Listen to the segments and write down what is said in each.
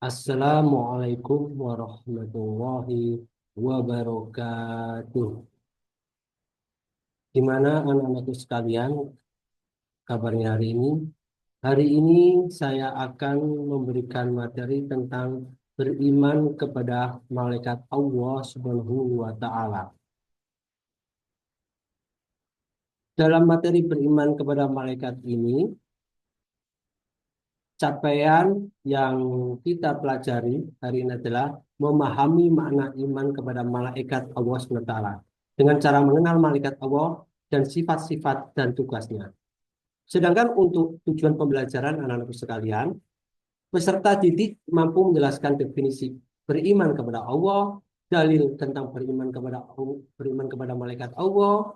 Assalamualaikum warahmatullahi wabarakatuh. Gimana anak-anakku sekalian kabarnya hari ini? Hari ini saya akan memberikan materi tentang beriman kepada malaikat Allah Subhanahu wa taala. Dalam materi beriman kepada malaikat ini, capaian yang kita pelajari hari ini adalah memahami makna iman kepada malaikat Allah Subhanahu wa taala dengan cara mengenal malaikat Allah dan sifat-sifat dan tugasnya. Sedangkan untuk tujuan pembelajaran anak-anakku sekalian, peserta didik mampu menjelaskan definisi beriman kepada Allah, dalil tentang beriman kepada malaikat Allah,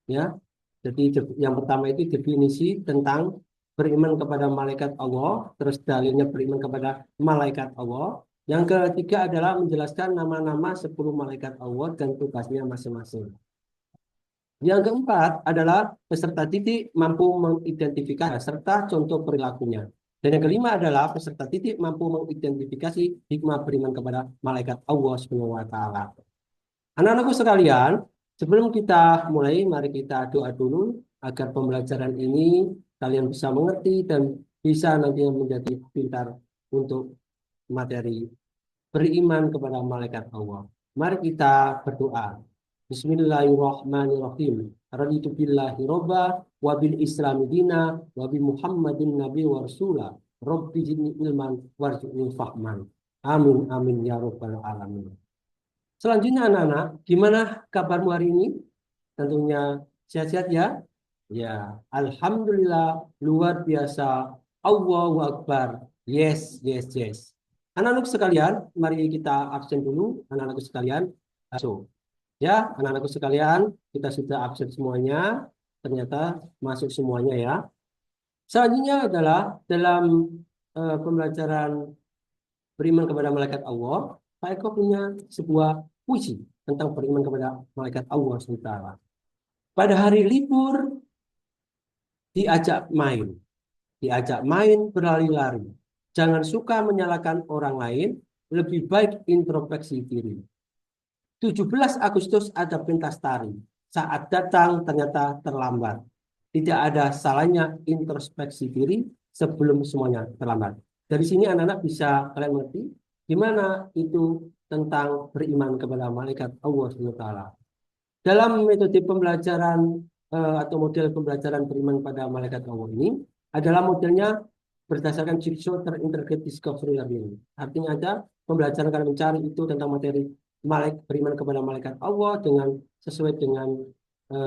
ya. Jadi yang pertama itu definisi tentang beriman kepada malaikat Allah, terus dalilnya beriman kepada malaikat Allah. Yang ketiga adalah menjelaskan nama-nama 10 malaikat Allah dan tugasnya masing-masing. Yang keempat adalah peserta didik mampu mengidentifikasi serta contoh perilakunya. Dan yang kelima adalah peserta didik mampu mengidentifikasi hikmah beriman kepada malaikat Allah Subhanahu wa taala. Anak-anakku sekalian, sebelum kita mulai, mari kita doa dulu agar pembelajaran ini kalian bisa mengerti dan bisa nantinya menjadi pintar untuk materi beriman kepada malaikat Allah. Mari kita berdoa. Bismillahirrahmanirrahim. Raditu billahi robba wa bil islami dina wa bi Muhammadin nabi wa rasula. Rabbi zidni ilman warzuqni fahman. Amin amin ya rabbal alamin. Selanjutnya anak-anak, gimana kabarmu hari ini? Tentunya sehat-sehat ya? Ya, Alhamdulillah luar biasa. Allahu Akbar. Yes, yes, yes. Anak-anak sekalian, mari kita absen dulu. Anak-anak sekalian, so, ya, anak-anak sekalian, kita sudah absen semuanya. Ternyata masuk semuanya ya. Selanjutnya adalah dalam pembelajaran beriman kepada malaikat Allah, Pak Eko punya sebuah puisi tentang beriman kepada malaikat Allah SWT. Pada hari libur diajak main, berlari-lari. Jangan suka menyalahkan orang lain, lebih baik introspeksi diri. 17 Agustus ada pentas tari. Saat datang ternyata terlambat. Tidak ada salahnya introspeksi diri sebelum semuanya terlambat. Dari sini anak-anak bisa kalian mengerti gimana itu tentang beriman kepada malaikat Allah SWT. Dalam metode pembelajaran atau model pembelajaran beriman pada malaikat Allah ini adalah modelnya berdasarkan jigsaw integrated discovery learning. Artinya ada pembelajaran kalian mencari itu tentang materi beriman kepada malaikat Allah dengan sesuai dengan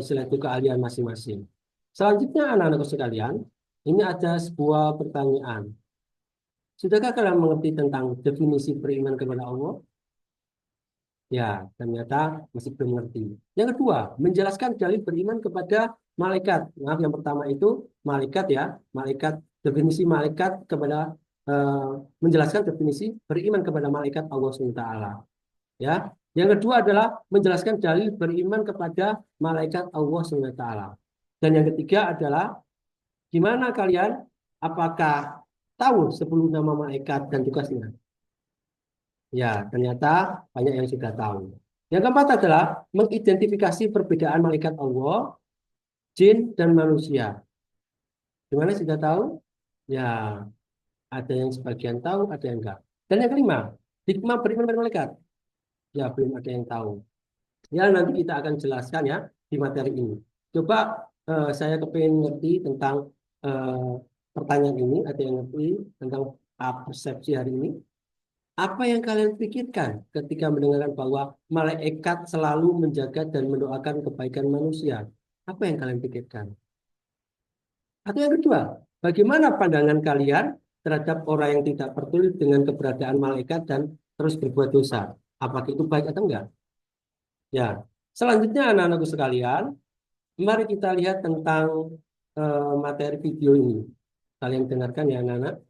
istilah itu keahlian masing-masing. Selanjutnya anak-anak sekalian, ini ada sebuah pertanyaan. Sudahkah kalian mengerti tentang definisi beriman kepada Allah? Ya, ternyata masih belum mengerti. Yang kedua, menjelaskan dalil beriman kepada malaikat. Maaf, yang pertama itu malaikat ya, malaikat definisi malaikat kepada eh, menjelaskan definisi beriman kepada malaikat Allah SWT. Ya, yang kedua adalah menjelaskan dalil beriman kepada malaikat Allah SWT. Dan yang ketiga adalah gimana kalian? Apakah tahu 10 nama malaikat dan tugasnya? Ya, ternyata banyak yang sudah tahu. Yang keempat adalah mengidentifikasi perbedaan malaikat Allah, jin, dan manusia. Gimana sudah tahu? Ya, ada yang sebagian tahu, ada yang enggak. Dan yang kelima, hikmah beriman kepada malaikat. Ya, belum ada yang tahu. Ya, nanti kita akan jelaskan ya di materi ini. Coba saya kepingin ngerti tentang eh, pertanyaan ini. Ada yang ngerti tentang persepsi hari ini? Apa yang kalian pikirkan ketika mendengarkan bahwa malaikat selalu menjaga dan mendoakan kebaikan manusia? Apa yang kalian pikirkan? Atau yang kedua, bagaimana pandangan kalian terhadap orang yang tidak peduli dengan keberadaan malaikat dan terus berbuat dosa? Apakah itu baik atau enggak? Ya, selanjutnya anak-anakku sekalian, mari kita lihat tentang materi video ini. Kalian dengarkan ya anak-anak.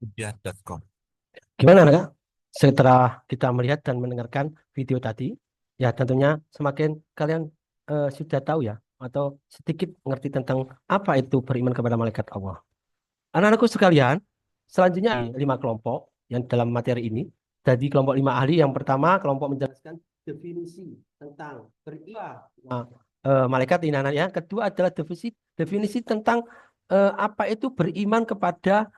Udah.com. Gimana Kak? Setelah kita melihat dan mendengarkan video tadi, ya tentunya semakin kalian sudah tahu ya, atau sedikit mengerti tentang apa itu beriman kepada malaikat Allah. Anak-anakku sekalian, selanjutnya 5 kelompok yang dalam materi ini. Jadi kelompok 5 ahli, yang pertama kelompok menjelaskan definisi tentang beriman malaikat ini anak. Yang kedua adalah definisi definisi tentang apa itu beriman kepada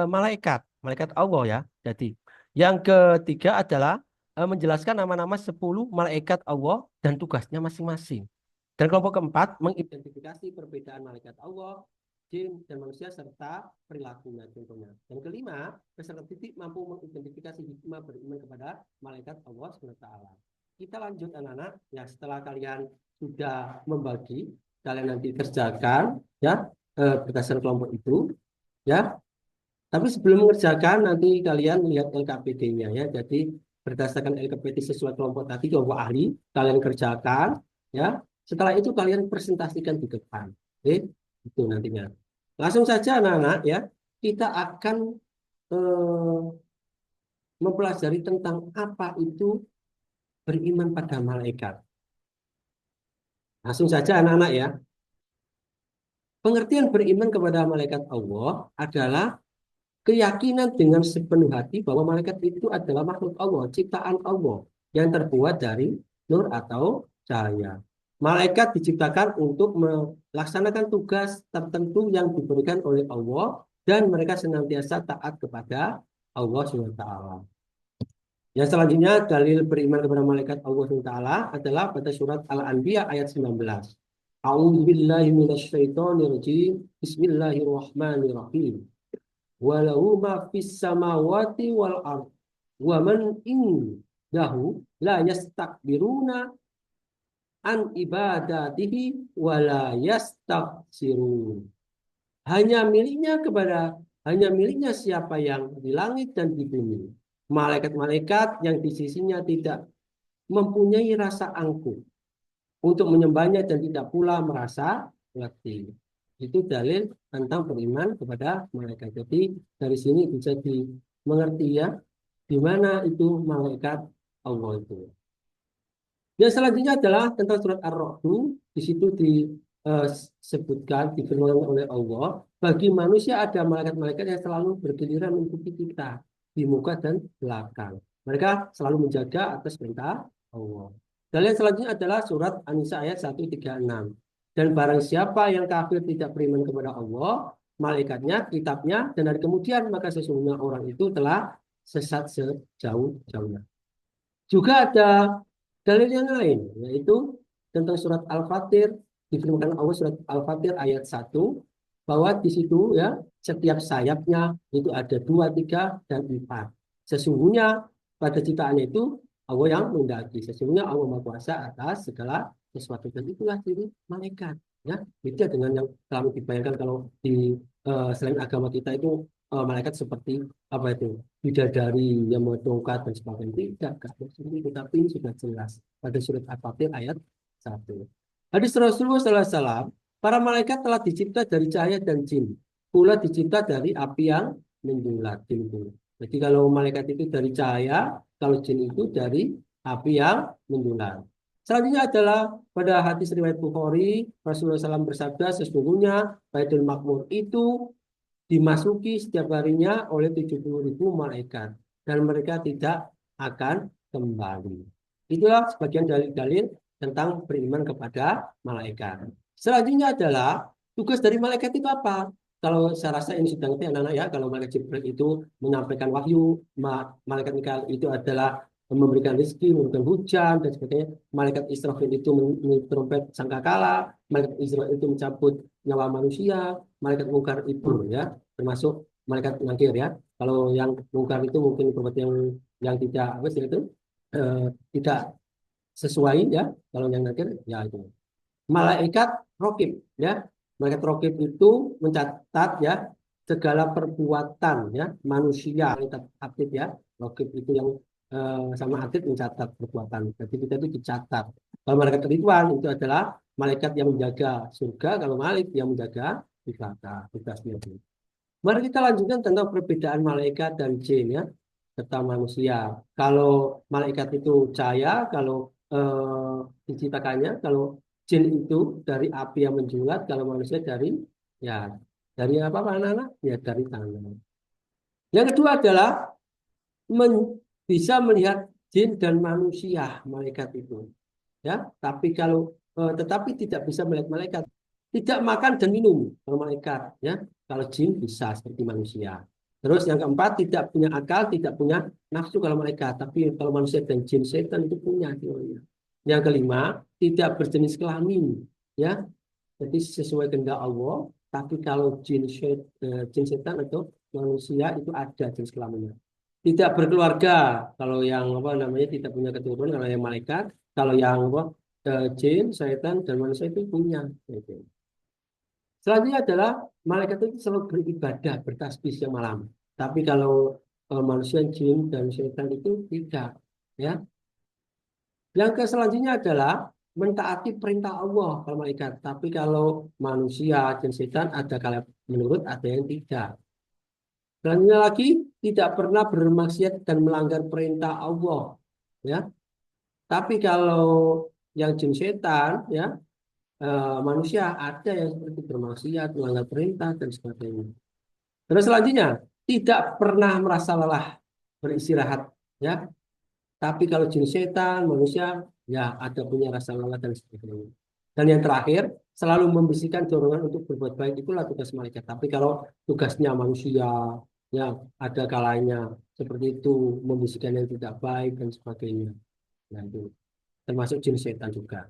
malaikat, malaikat Allah ya. Jadi yang ketiga adalah menjelaskan nama-nama 10 malaikat Allah dan tugasnya masing-masing. Dan kelompok keempat mengidentifikasi perbedaan malaikat Allah, jin, dan manusia serta perilakunya contohnya. Dan kelima, peserta titik mampu mengidentifikasi hikmah beriman kepada malaikat Allah SWT. Kita lanjut anak-anak, ya setelah kalian sudah membagi, kalian nanti kerjakan ya berdasarkan kelompok itu ya. Tapi sebelum mengerjakan nanti kalian lihat LKPD-nya ya. Jadi berdasarkan LKPD sesuai kelompok tadi kelompok ahli kalian kerjakan ya. Setelah itu kalian presentasikan di depan. Oke, itu nantinya. Langsung saja anak-anak ya. Kita akan eh, mempelajari tentang apa itu beriman pada malaikat. Langsung saja anak-anak ya. Pengertian beriman kepada malaikat Allah adalah keyakinan dengan sepenuh hati bahwa malaikat itu adalah makhluk Allah, ciptaan Allah yang terbuat dari nur atau cahaya. Malaikat diciptakan untuk melaksanakan tugas tertentu yang diberikan oleh Allah dan mereka senantiasa taat kepada Allah SWT. Yang selanjutnya dalil beriman kepada malaikat Allah SWT adalah pada surat Al-Anbiya ayat 19. A'udzubillahi minasyaitonirrajim. Bismillahirrahmanirrahim. Walau ma fis samawati wal ard wa man indahu la yastakbiruna an ibadatihi wa la yastaghfirun. Hanya miliknya kepada hanya miliknya siapa yang di langit dan di bumi. Malaikat-malaikat yang di sisinya tidak mempunyai rasa angkuh untuk menyembahnya dan tidak pula merasa letih. Itu dalil tentang beriman kepada malaikat. Jadi dari sini bisa dimengerti ya, di mana itu malaikat Allah itu. Yang selanjutnya adalah tentang surat Ar-Ra'd. Di situ disebutkan, difirmankan oleh Allah, bagi manusia ada malaikat-malaikat yang selalu bergiliran mengikuti kita di muka dan belakang. Mereka selalu menjaga atas perintah Allah. Dan yang selanjutnya adalah surat An-Nisa ayat 136. Dan barang siapa yang kafir tidak beriman kepada Allah, malaikatnya, kitabnya, dan hari kemudian, maka sesungguhnya orang itu telah sesat sejauh-jauhnya. Juga ada dalil yang lain, yaitu tentang surat Al-Fatir, difirmankan Allah surat Al-Fatir ayat 1, bahwa di situ ya, setiap sayapnya itu ada 2, 3, dan 4. Sesungguhnya pada ciptaannya itu Allah yang menghendaki. Sesungguhnya Allah Maha Kuasa atas segala sesuatu. Dan itulah diri malaikat. Ya, beda dengan yang selalu dibayangkan kalau di selain agama kita itu malaikat seperti apa itu bidadari yang mendongkat dan sebagainya. Tidak, tapi ini sudah jelas pada surat Al-Fatir ayat 1. Hadis Rasulullah SAW, para malaikat telah dicipta dari cahaya dan jin, pula dicipta dari api yang menyulat. Jadi kalau malaikat itu dari cahaya, kalau jin itu dari api yang menyulat. Selanjutnya adalah pada hadis riwayat Bukhari, Rasulullah SAW bersabda, sesungguhnya Baitul Makmur itu dimasuki setiap harinya oleh 70.000 malaikat dan mereka tidak akan kembali. Itulah sebagian dalil-dalil tentang beriman kepada malaikat. Selanjutnya adalah tugas dari malaikat itu apa? Kalau saya rasa ini sudah ngerti anak-anak ya, kalau malaikat Jibril itu menyampaikan wahyu, malaikat Mikail itu adalah memberikan rezeki, memberikan hujan dan sebagainya. Malaikat Israfil itu trompet sangkakala, malaikat Israel itu mencabut nyawa manusia, malaikat mungkar itu ya, termasuk malaikat nakir ya. Kalau yang mungkar itu mungkin perbuatan yang tidak apa sih itu tidak sesuai ya. Kalau yang nakir ya itu. Malaikat rokib ya. Malaikat rokib itu mencatat ya segala perbuatan ya manusia malaikat aktif ya. Rokib itu yang sama aktif mencatat perbuatan. Jadi kita itu dicatat. Kalau malaikat Ridwan itu adalah malaikat yang menjaga surga. Kalau Malik yang menjaga neraka tugasnya itu. Mari kita lanjutkan tentang perbedaan malaikat dan jin ya, serta manusia. Kalau malaikat itu cahaya, kalau diciptakannya, kalau jin itu dari api yang menjulat, kalau manusia dari ya dari apa Pak anak-anak? Ya dari tangan. Yang kedua adalah bisa melihat jin dan manusia malaikat itu. Ya, tapi kalau tetapi tidak bisa melihat malaikat, tidak makan dan minum kalau malaikat, ya. Kalau jin bisa seperti manusia. Terus yang keempat tidak punya akal, tidak punya nafsu kalau malaikat, tapi kalau manusia dan jin setan itu punya teorinya. Yang kelima tidak berjenis kelamin, ya. Jadi sesuai kehendak Allah. Tapi kalau jin setan atau manusia itu ada jenis kelaminnya. Tidak berkeluarga kalau yang apa namanya tidak punya keturunan kalau yang malaikat, kalau yang apa jin, setan dan manusia itu punya. Gitu. Selanjutnya adalah malaikat itu selalu beribadah, bertasbih siang malam. Tapi kalau manusia, jin dan setan itu tidak, ya. Selanjutnya adalah mentaati perintah Allah kalau malaikat. Tapi kalau manusia, jin, setan ada kala menurut, ada yang tidak. Selanjutnya lagi tidak pernah bermaksiat dan melanggar perintah Allah, ya. Tapi kalau yang jin setan, ya manusia ada yang seperti bermaksiat, melanggar perintah dan sebagainya. Terus selanjutnya tidak pernah merasa lelah beristirahat, ya. Tapi kalau jin setan, manusia ya ada punya rasa lelah dan sebagainya. Dan yang terakhir selalu membisikkan dorongan untuk berbuat baik itulah tugas malaikat. Tapi kalau tugasnya manusia, ya ada kalanya seperti itu membisikkan yang tidak baik dan sebagainya. Nah, itu termasuk jin setan juga.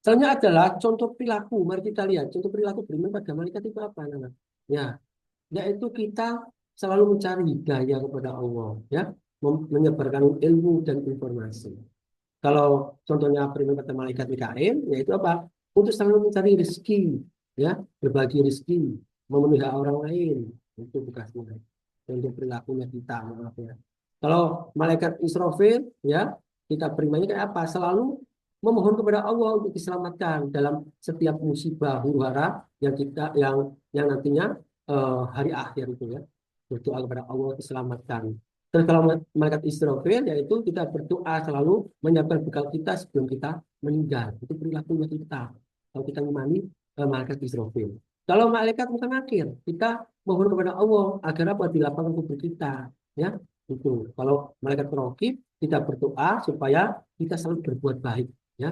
Selanjutnya adalah contoh perilaku. Mari kita lihat contoh perilaku beriman pada malaikat itu apa, anak-anak? Ya, yaitu kita selalu mencari hidayah kepada Allah, ya, menyebarkan ilmu dan informasi. Kalau contohnya beriman pada malaikat Mikail, yaitu apa? Untuk selalu mencari rezeki, ya, berbagi rezeki, memenuhi hak orang lain, itu tugasnya. Untuk perilakunya kita, maaf ya. Kalau malaikat Israfil, ya, kita berimanya kayak apa? Selalu memohon kepada Allah untuk diselamatkan dalam setiap musibah huru hara yang kita yang nantinya hari akhir itu ya berdoa kepada Allah diselamatkan. Terus kalau malaikat Israfil yaitu kita berdoa selalu menyiapkan bekal kita sebelum kita meninggal. Itu perilakunya kita. Kalau kita mengimani malaikat Israfil. Kalau malaikat bukan akhir, kita mohon kepada Allah agar apa dilapangkan kubur kita, ya. Itu. Kalau malaikat Raqib kita berdoa supaya kita selalu berbuat baik, ya.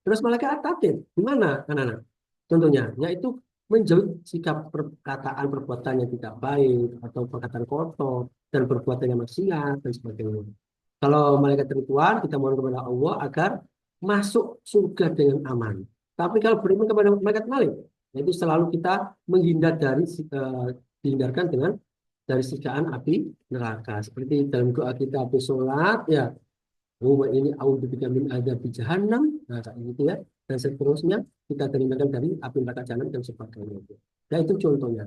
Terus malaikat Atid, gimana anak-anak? Contohnya, yaitu menjauhi sikap perkataan perbuatan yang tidak baik atau perkataan kotor dan perbuatan yang maksiat dan sebagainya. Kalau malaikat Ridwan kita mohon kepada Allah agar masuk surga dengan aman. Tapi kalau beriman kepada malaikat Malik, yaitu selalu kita menghindar dari dihindarkan dengan dari siksaan api neraka. Seperti dalam doa kita habis sholat, ya Wa ini a'udzubika min adzabi jahannam. Nah, kayak gitu ya. Dan seterusnya kita terhindar dari api neraka jahanam dan sebagainya. Nah, itu contohnya.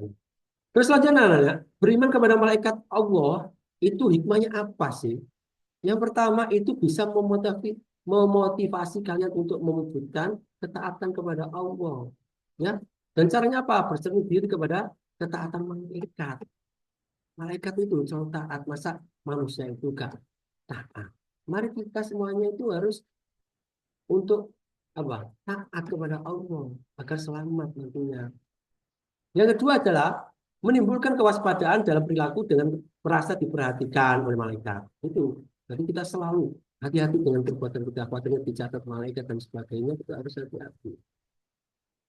Terus selanjutnya, ya, beriman kepada malaikat Allah itu hikmahnya apa sih? Yang pertama itu bisa memotivasi kalian untuk mewujudkan ketaatan kepada Allah. Ya. Dan caranya apa? Berserah diri kepada ketaatan malaikat. Malaikat itu selalu taat. Masa manusia itu gak taat? Mari kita semuanya itu harus untuk apa? Taat kepada Allah agar selamat nantinya. Yang kedua adalah menimbulkan kewaspadaan dalam perilaku dengan merasa diperhatikan oleh malaikat. Itu. Jadi kita selalu hati-hati dengan perbuatan kita, khawatirnya dicatat malaikat dan sebagainya, kita harus hati-hati.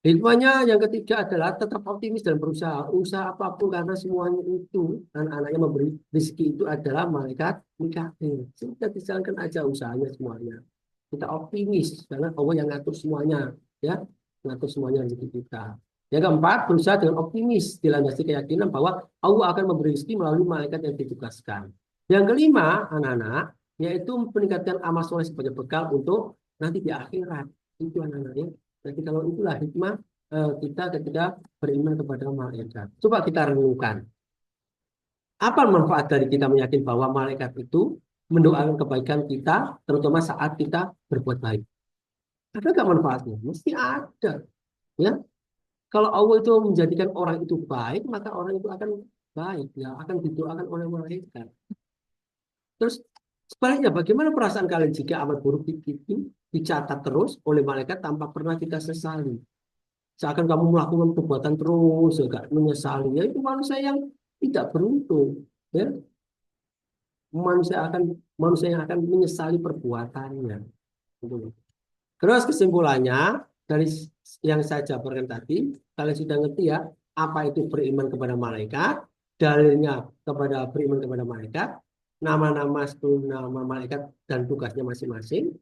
Hikmahnya yang ketiga adalah tetap optimis dan berusaha. Usaha apapun karena semuanya itu anak-anaknya memberi rezeki itu adalah malaikat Mikail. Sudah dijalankan aja usahanya semuanya. Kita optimis karena Allah yang ngatur semuanya, ya, ngatur semuanya rezeki kita. Yang keempat, berusaha dengan optimis dilandasi keyakinan bahwa Allah akan memberi rezeki melalui malaikat yang ditugaskan. Yang kelima, anak-anak, yaitu meningkatkan amal soleh sebagai bekal untuk nanti di akhirat. Itu anak-anaknya. Jadi kalau itulah hikmah kita ketika beriman kepada malaikat. Coba kita renungkan. Apa manfaat dari kita meyakini bahwa malaikat itu mendoakan kebaikan kita, terutama saat kita berbuat baik? Ada nggak manfaatnya? Mesti ada. Ya, kalau Allah itu menjadikan orang itu baik, maka orang itu akan baik, ya akan didoakan oleh malaikat. Terus sebaliknya, bagaimana perasaan kalian jika amal buruk itu dicatat terus oleh malaikat tanpa pernah kita sesali? Seakan kamu melakukan perbuatan terus, ya, gak menyesali. Ya itu manusia yang tidak beruntung. Ya, manusia akan manusia yang akan menyesali perbuatannya. Gitu. Terus kesimpulannya dari yang saya jabarkan tadi, kalian sudah ngerti ya apa itu beriman kepada malaikat, dalilnya kepada beriman kepada malaikat, nama-nama 10 nama malaikat dan tugasnya masing-masing,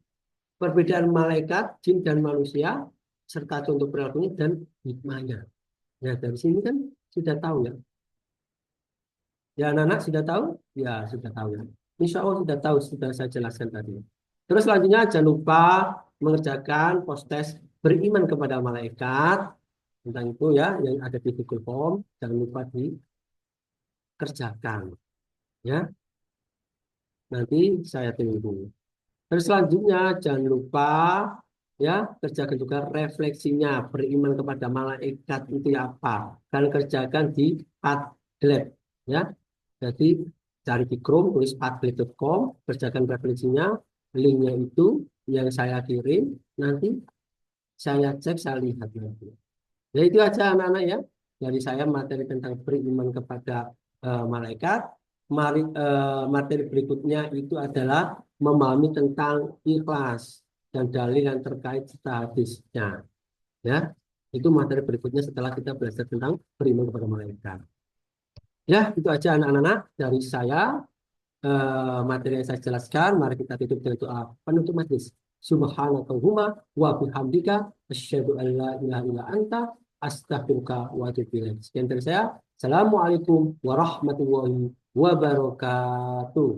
perbedaan malaikat, jin dan manusia, serta contoh perilakunya dan hikmahnya. Ya dari sini kan sudah tahu ya. Ya anak-anak sudah tahu? Ya sudah tahu ya. Insya Allah sudah tahu, sudah saya jelaskan tadi. Terus selanjutnya jangan lupa mengerjakan post-test beriman kepada malaikat tentang itu ya yang ada di Google Form, jangan lupa dikerjakan ya. Nanti saya tunggu. Terus selanjutnya jangan lupa ya kerjakan juga refleksinya beriman kepada malaikat itu ya apa. Dan kerjakan di Padlet ya. Jadi cari di Chrome tulis padlet.com, kerjakan refleksinya, linknya itu yang saya kirim, nanti saya cek, saya lihat nanti. Ya itu aja anak-anak ya. Dari saya materi tentang beriman kepada malaikat. Materi berikutnya itu adalah memahami tentang ikhlas dan dalil yang terkait hadisnya. Ya, itu materi berikutnya setelah kita belajar tentang beriman kepada malaikat. Ya, itu aja anak-anak dari saya. Materi yang saya jelaskan, mari kita tutup dengan doa penutup majlis. Subhanakallahumma wa bihamdika asyhadu an la ilaha illa anta astaghfiruka wa atubu ilaik. Sekian dari saya. Assalamualaikum warahmatullahi wabarakatuh.